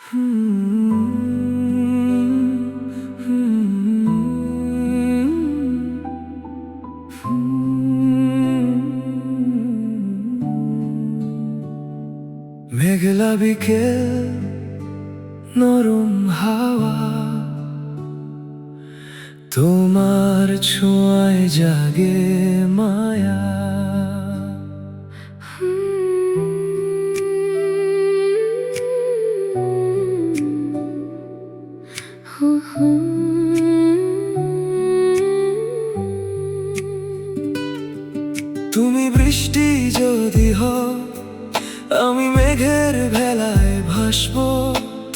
মেঘলা বিকেল, নরম হাওয়া, তোমার ছোঁয়ায় জাগে মায়া। তুমি বৃষ্টি যদি হও, আমি মেঘের ভেলায় ভাসবো।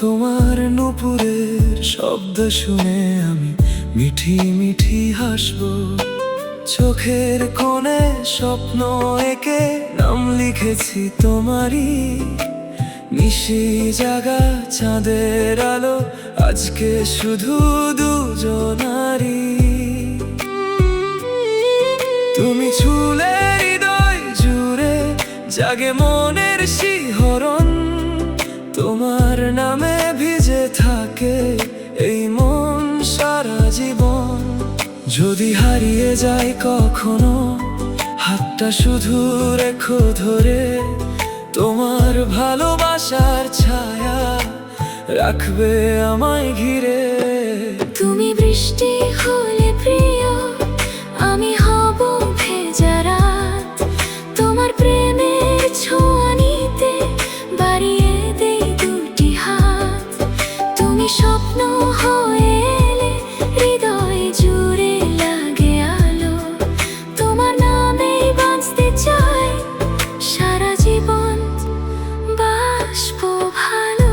তোমার নুপুরের শব্দ শুনে আমি মিঠি মিঠি হাসবো। চোখের কোণে স্বপ্ন এঁকে নাম লিখেছি তোমারই। নিশি জাগা চাঁদের আলো, আজকে শুধু দুজনারই। তুমি ছুলে হৃদয় জুড়ে জাগে মনের শিহরণ। তোমার নামে ভিজে থাকে এই মন সারা জীবন। যদি হারিয়ে যায় কখনো, হাতটা শুধু রেখো ধরে। তোমার ভালোবাসার ছায়া রাখবে আমায় ঘিরে। তুমি বৃষ্টি হলে প্রিয়, আমি হব ভেজা রাত। তোমার প্রেমের ছোঁয়া নিতে বাড়িয়ে দেই দুটি হাত। তুমি স্বপ্ন হয়ে এলে হৃদয় জুড়ে লাগে আলো। তোমার নামেই বাঁচতে চাই সারা জীবন, বাসবো ভালো।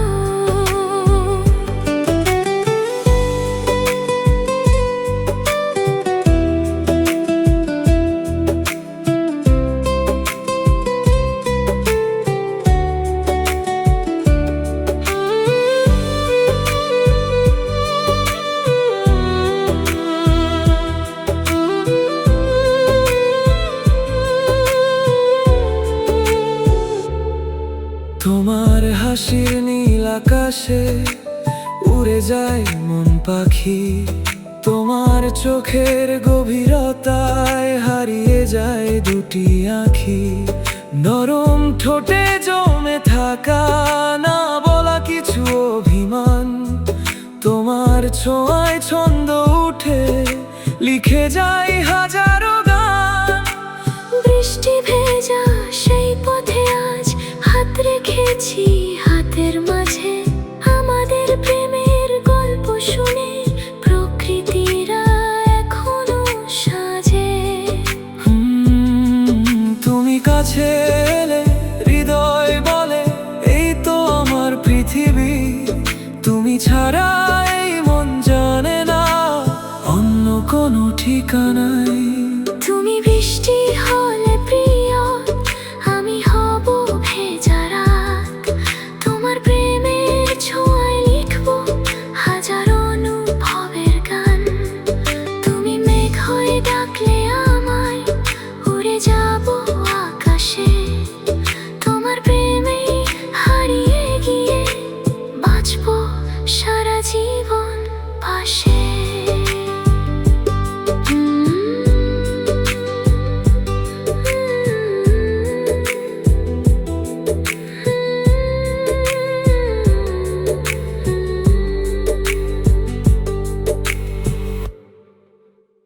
তোমার হাসির নীল আকাশে উড়ে যায় মন পাখি। তোমার চোখের গভীরতায় হারিয়ে যায় দুটি আঁখি। নরম ঠোঁটে জমে থাকা না বলা কিছু অভিমান। তোমার ছোঁয়ায় ছন্দ উঠে লিখে যায়